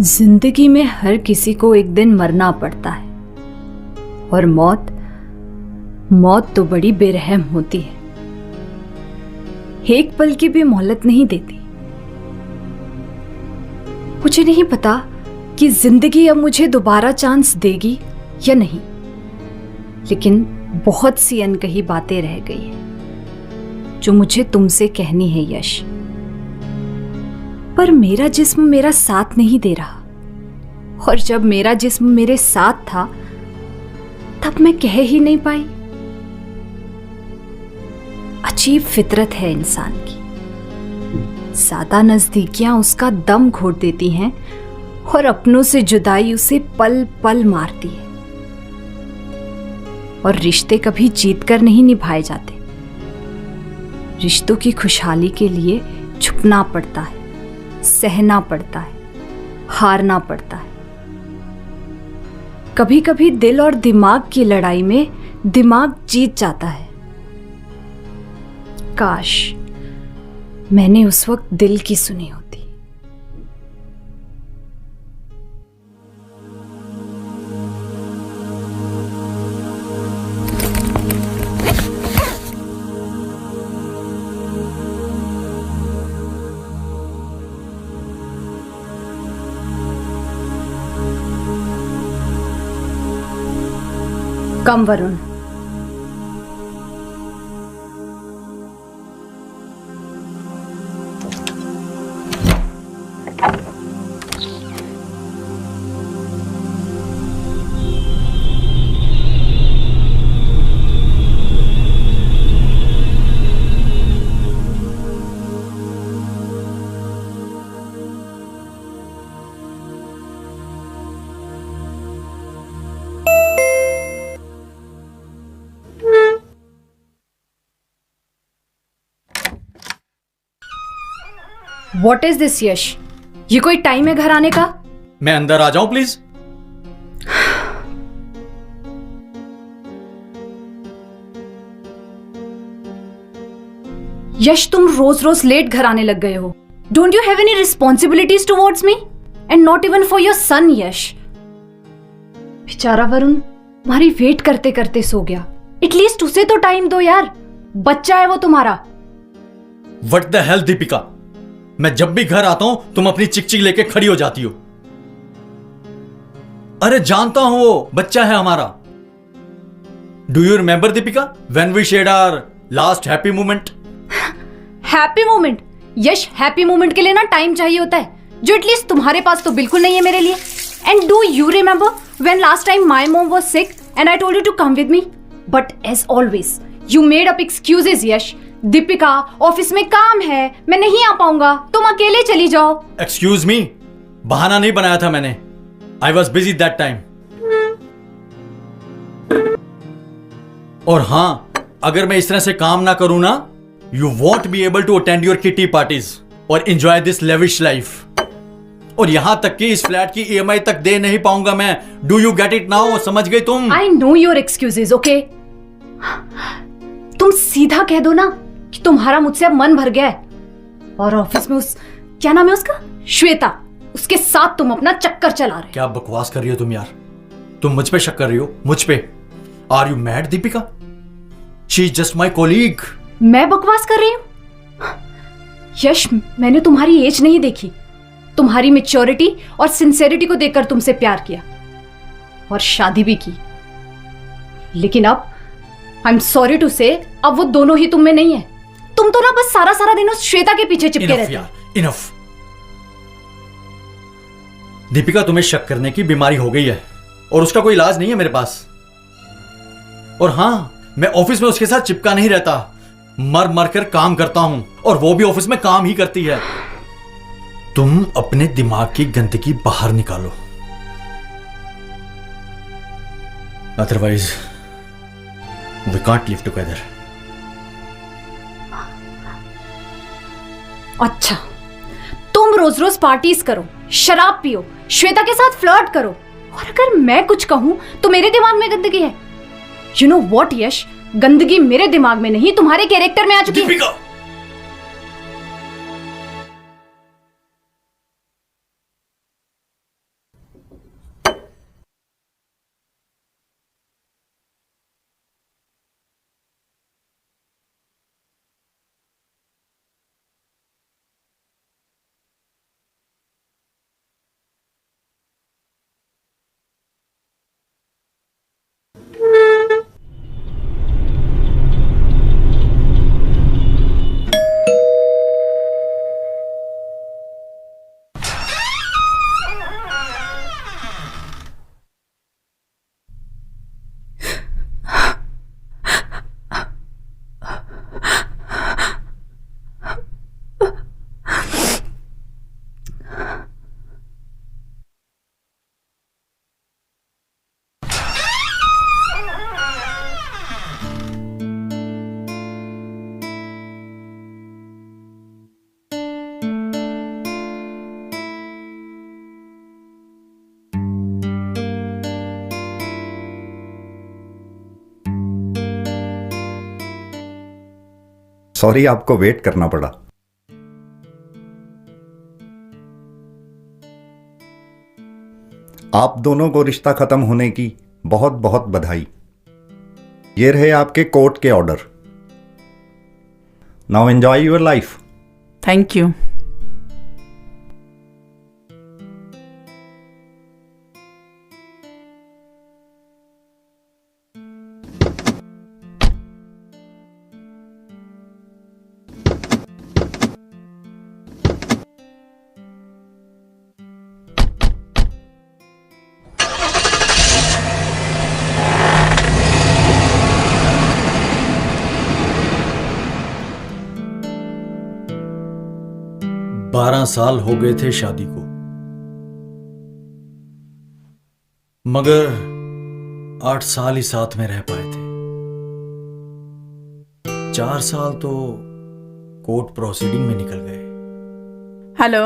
जिंदगी में हर किसी को एक दिन मरना पड़ता है और मौत तो बड़ी बेरहम होती है, एक पल की भी मोहलत नहीं देती। मुझे नहीं पता कि जिंदगी अब मुझे दोबारा चांस देगी या नहीं, लेकिन बहुत सी अनकही बातें रह गई हैं जो मुझे तुमसे कहनी है यश। पर मेरा जिस्म मेरा साथ नहीं दे रहा, और जब मेरा जिस्म मेरे साथ था तब मैं कह ही नहीं पाई। अजीब फितरत है इंसान की, ज्यादा नजदीकियां उसका दम घोट देती हैं और अपनों से जुदाई उसे पल पल मारती है। और रिश्ते कभी जीतकर नहीं निभाए जाते, रिश्तों की खुशहाली के लिए छुपना पड़ता है, सहना पड़ता है, हारना पड़ता है। कभी कभी दिल और दिमाग की लड़ाई में दिमाग जीत जाता है। काश मैंने उस वक्त दिल की सुनी होती। कम वरुण, What is this यश? ये कोई टाइम है घर आने का? मैं अंदर आ जाऊं प्लीज? यश, तुम रोज रोज लेट घर आने लग गए हो। Don't you have any responsibilities towards me? And not even for your son यश। बेचारा वरुण तुम्हारी वेट करते करते सो गया। एटलीस्ट उसे तो टाइम दो यार, बच्चा है वो तुम्हारा। What the hell दीपिका, मैं जब भी घर आता हूं तुम अपनी चिकचिक लेके खड़ी हो जाती हो। अरे जानता हूं वो बच्चा है हमारा। Do you remember Deepika when we shared our last happy moment? Happy moment? Yash, happy moment के लिए ना टाइम चाहिए होता है, जो एटलीस्ट तुम्हारे पास तो बिल्कुल नहीं है मेरे लिए। And do you remember when last time my mom was sick and I told you to come with me, but as always you made up excuses. Yash, Deepika office में काम है, मैं नहीं आ पाऊंगा, तुम अकेले चली जाओ। एक्सक्यूज मी, बहाना नहीं बनाया था मैंने। I was busy that time. और हाँ, अगर मैं इस तरह से काम ना करूं ना, you won't be able to attend your kitty parties और एंजॉय दिस लेविश लाइफ। और यहां तक कि इस फ्लैट की EMI तक दे नहीं पाऊंगा मैं। Do you get it now? समझ गई तुम? I know your excuses, okay? तुम सीधा कह दो ना कि तुम्हारा मुझसे अब मन भर गया है, और ऑफिस में उस, क्या नाम है उसका, श्वेता, उसके साथ तुम अपना चक्कर चला रहे। क्या बकवास कर रही हो तुम यार? तुम मुझ पे शक कर रही हो? मुझ पे? Are you mad Deepika? She is just my colleague. मैं बकवास कर रही हूं? यश, मैंने तुम्हारी एज नहीं देखी, तुम्हारी मैच्योरिटी और सिंसेरिटी को देखकर तुमसे प्यार किया और शादी भी की। लेकिन अब आई एम सॉरी टू से, अब वो दोनों ही तुम में नहीं है। तुम तो ना बस सारा सारा दिन उस श्वेता के पीछे चिपके रहते हो। इनफ दीपिका, तुम्हें शक करने की बीमारी हो गई है और उसका कोई इलाज नहीं है मेरे पास। और हां, मैं ऑफिस में उसके साथ चिपका नहीं रहता, मर मर कर काम करता हूं, और वो भी ऑफिस में काम ही करती है। तुम अपने दिमाग की गंदगी बाहर निकालो, otherwise we can't live together. अच्छा, तुम रोज रोज पार्टीज करो, शराब पियो, श्वेता के साथ फ्लर्ट करो, और अगर मैं कुछ कहूं तो मेरे दिमाग में गंदगी है। यू नो व्हाट यश, गंदगी मेरे दिमाग में नहीं, तुम्हारे कैरेक्टर में आ चुकी है। सॉरी आपको वेट करना पड़ा। आप दोनों को रिश्ता खत्म होने की बहुत बहुत बधाई। ये रहे आपके कोर्ट के order. Now enjoy your life. Thank you. बारह साल हो गए थे शादी को, मगर 8 साल ही साथ में रह पाए थे। 4 साल तो कोर्ट प्रोसीडिंग में निकल गए। Hello,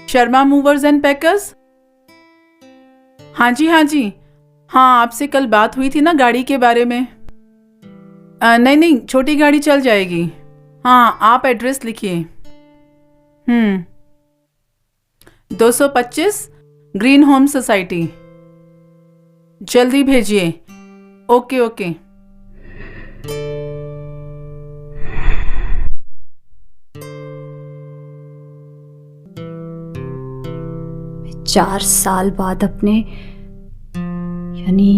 Sharma movers and packers. हाँ जी हाँ जी, हाँ आपसे कल बात हुई थी ना गाड़ी के बारे में। नहीं, छोटी गाड़ी चल जाएगी। हाँ, आप एड्रेस लिखिए। 225 ग्रीन होम सोसाइटी। जल्दी भेजिए। Okay okay. 4 साल बाद अपने यानी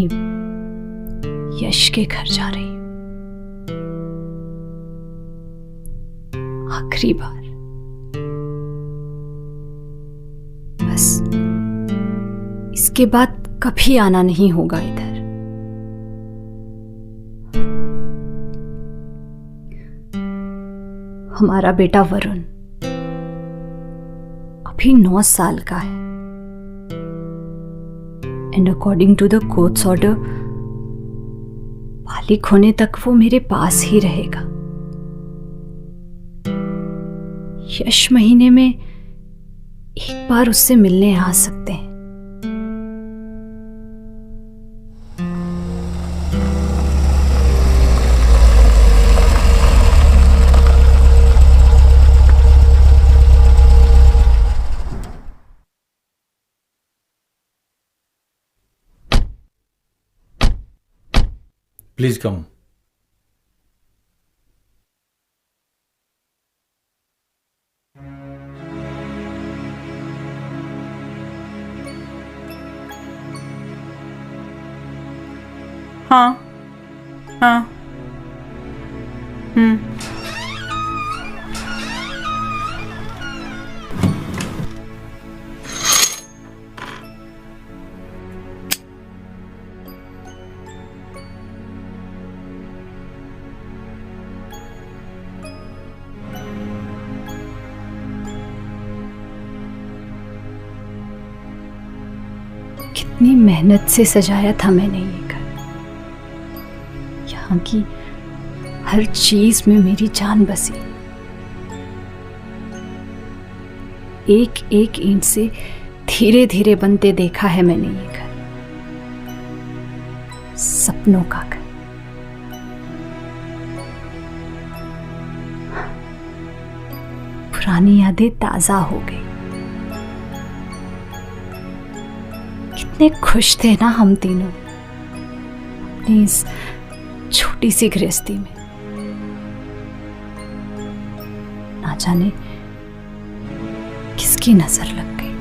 यश के घर जा रही हूं, आखिरी बार। बस इसके बाद कभी आना नहीं होगा इधर। हमारा बेटा वरुण अभी 9 साल का है, and according to the court's order बालिग होने तक वो मेरे पास ही रहेगा। यश महीने में एक बार उससे मिलने आ सकते हैं। Please come. हाँ हाँ। कितनी मेहनत से सजाया था मैंने ये घर। यहाँ की हर चीज में मेरी जान बसी। एक एक ईंट से धीरे धीरे बनते देखा है मैंने ये घर, सपनों का घर। पुरानी यादें ताजा हो गई। कितने खुश थे ना हम तीनों अपनी इस छोटी सी गृहस्थी में। ना जाने किसकी नजर लग गई।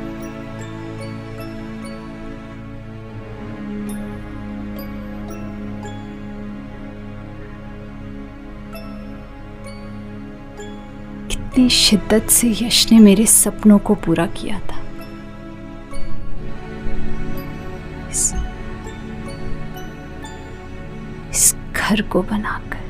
कितनी शिद्दत से यश ने मेरे सपनों को पूरा किया था। इस घर को बनाकर।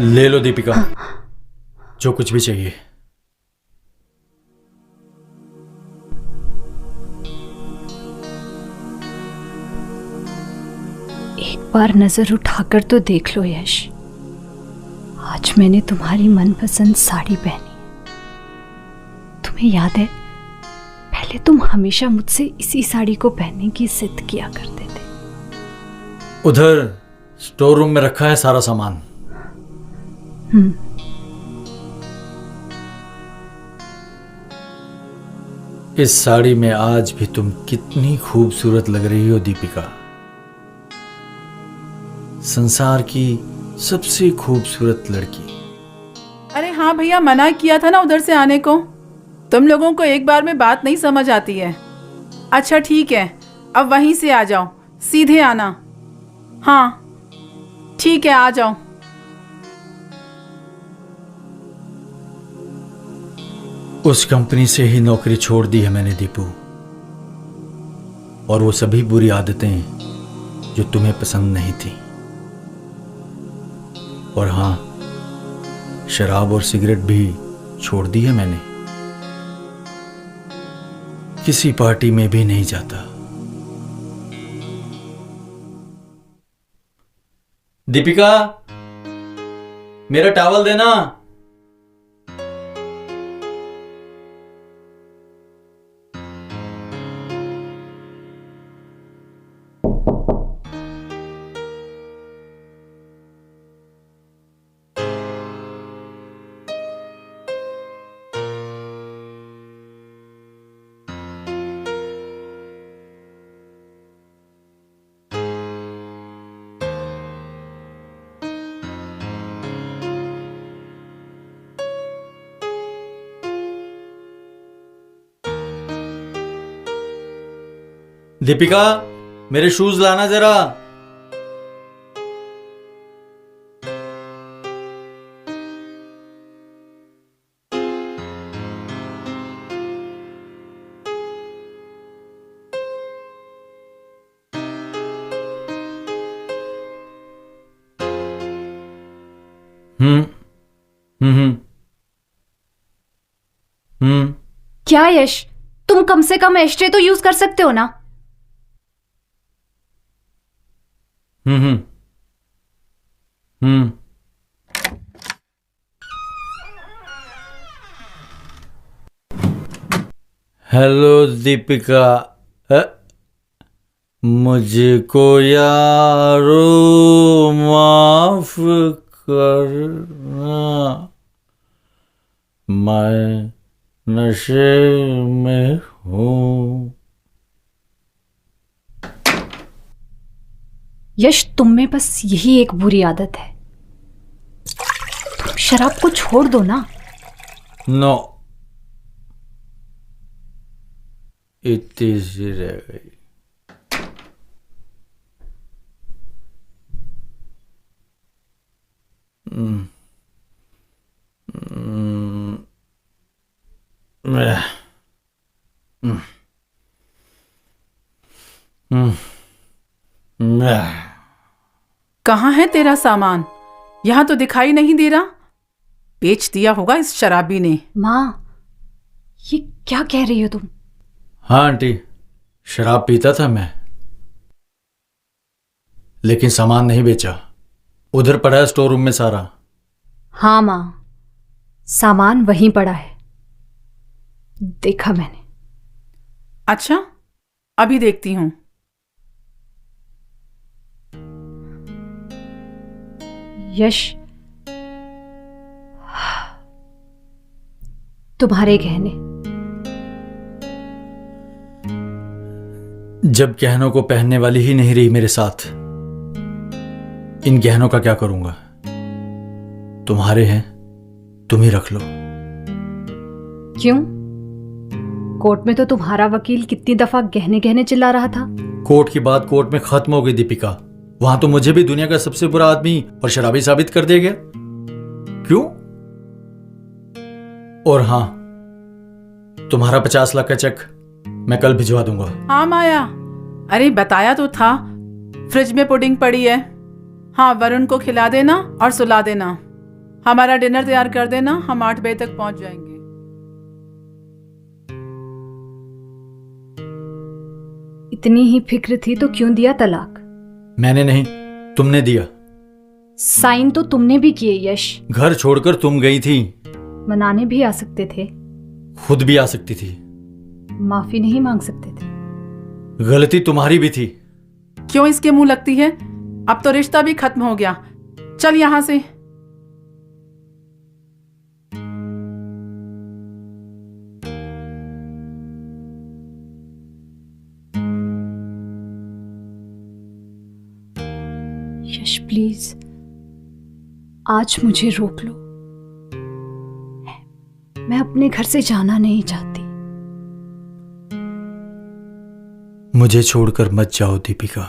ले लो दीपिका, जो कुछ भी चाहिए। एक बार नजर उठाकर तो देख लो यश, आज मैंने तुम्हारी मनपसंद साड़ी पहनी। तुम्हें याद है, पहले तुम हमेशा मुझसे इसी साड़ी को पहनने की जिद किया करते थे। उधर स्टोर रूम में रखा है सारा सामान। इस साड़ी में आज भी तुम कितनी खूबसूरत लग रही हो दीपिका, संसार की सबसे खूबसूरत लड़की। अरे हाँ भैया, मना किया था ना उधर से आने को। तुम लोगों को एक बार में बात नहीं समझ आती है। अच्छा ठीक है, अब वहीं से आ जाओ, सीधे आना। हाँ ठीक है, आ जाओ। उस कंपनी से ही नौकरी छोड़ दी है मैंने दीपू, और वो सभी बुरी आदतें जो तुम्हें पसंद नहीं थी। और हाँ, शराब और सिगरेट भी छोड़ दी है मैंने। किसी पार्टी में भी नहीं जाता। दीपिका, मेरा टॉवल देना। दीपिका, मेरे शूज लाना जरा। हम्म हम्म हम्म। क्या यश, तुम कम से कम एस्ट्रे तो यूज कर सकते हो ना। हम्म हम्म। हेलो दीपिका, मुझको यारो माफ करना, मैं नशे में हूं। यश, तुम में बस यही एक बुरी आदत है, तुम शराब को छोड़ दो ना। नो, इतनी सी रह गई। कहाँ है तेरा सामान? यहाँ तो दिखाई नहीं दे रहा। बेच दिया होगा इस शराबी ने। माँ, ये क्या कह रही हो तुम? हाँ आंटी, शराब पीता था मैं, लेकिन सामान नहीं बेचा। उधर पड़ा है स्टोर रूम में सारा। हाँ माँ, सामान वहीं पड़ा है, देखा मैंने। अच्छा, अभी देखती हूँ। यश, तुम्हारे गहने। जब गहनों को पहनने वाली ही नहीं रही मेरे साथ, इन गहनों का क्या करूंगा? तुम्हारे हैं, तुम ही रख लो। क्यों? कोर्ट में तो तुम्हारा वकील कितनी दफा गहने गहने चिल्ला रहा था। कोर्ट की बात कोर्ट में खत्म हो गई दीपिका। वहां तो मुझे भी दुनिया का सबसे बुरा आदमी और शराबी साबित कर दिया गया। क्यों? और हाँ, तुम्हारा 50 लाख का चेक मैं कल भिजवा दूंगा। हाँ माया, अरे बताया तो था, फ्रिज में पुडिंग पड़ी है। हाँ, वरुण को खिला देना और सुला देना। हमारा डिनर तैयार कर देना, हम 8 बजे तक पहुंच जाएंगे। इतनी ही फिक्र थी तो क्यों दिया तलाक? मैंने नहीं, तुमने दिया। साइन तो तुमने भी किए यश। घर छोड़कर तुम गई थी। मनाने भी आ सकते थे, खुद भी आ सकती थी। माफी नहीं मांग सकते थे। गलती तुम्हारी भी थी। क्यों इसके मुंह लगती है? अब तो रिश्ता भी खत्म हो गया, चल यहां से। यश प्लीज आज मुझे रोक लो, मैं अपने घर से जाना नहीं चाहती। मुझे छोड़कर मत जाओ दीपिका,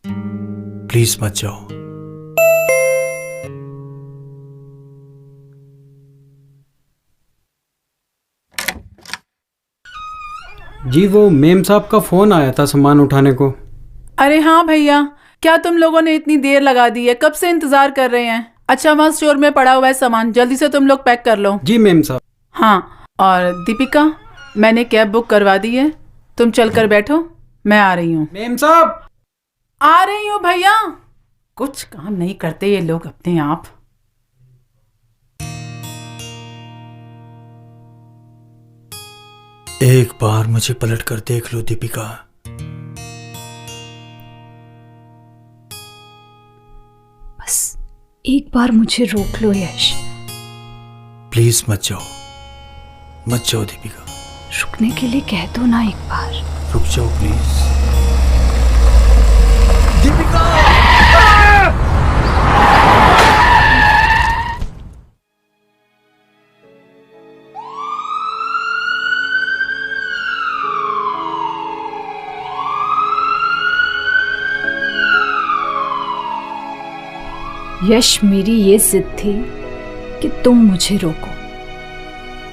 प्लीज मत जाओ। जी वो मेम साहब का फोन आया था सामान उठाने को। अरे हाँ भैया, क्या तुम लोगों ने इतनी देर लगा दी है? कब से इंतजार कर रहे हैं। अच्छा, वहाँ स्टोर में पड़ा हुआ है सामान, जल्दी से तुम लोग पैक कर लो। जी मेम साहब। हाँ, और दीपिका, मैंने कैब बुक करवा दी है, तुम चल कर बैठो, मैं आ रही हूँ। मेम साहब आ रही हूँ भैया। कुछ काम नहीं करते ये लोग अपने आप। एक बार मुझे पलट कर देख लो दीपिका। बस एक बार मुझे रोक लो यश। प्लीज मत जाओ, मत जाओ दीपिका। रुकने के लिए कह दो ना एक बार। रुक जाओ प्लीज। दीपिका! यश, मेरी ये जिद थी कि तुम मुझे रोको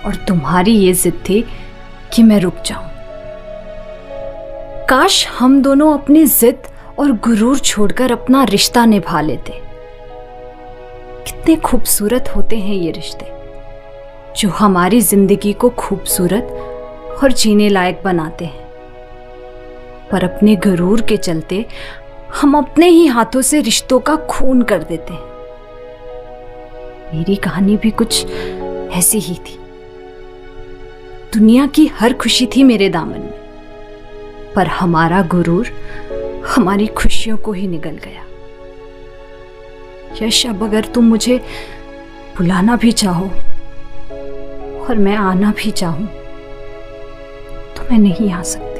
और तुम्हारी ये जिद थी कि मैं रुक जाऊं। काश हम दोनों अपनी जिद और गुरूर छोड़कर अपना रिश्ता निभा लेते। कितने खूबसूरत होते हैं ये रिश्ते, जो हमारी जिंदगी को खूबसूरत और जीने लायक बनाते हैं। पर अपने गुरूर के चलते हम अपने ही हाथों से रिश्तों का खून कर देते हैं। मेरी कहानी भी कुछ ऐसी ही थी। दुनिया की हर खुशी थी मेरे दामन में, पर हमारा गुरूर हमारी खुशियों को ही निगल गया। यश, अब अगर तुम मुझे बुलाना भी चाहो और मैं आना भी चाहूं तो मैं नहीं आ सकती।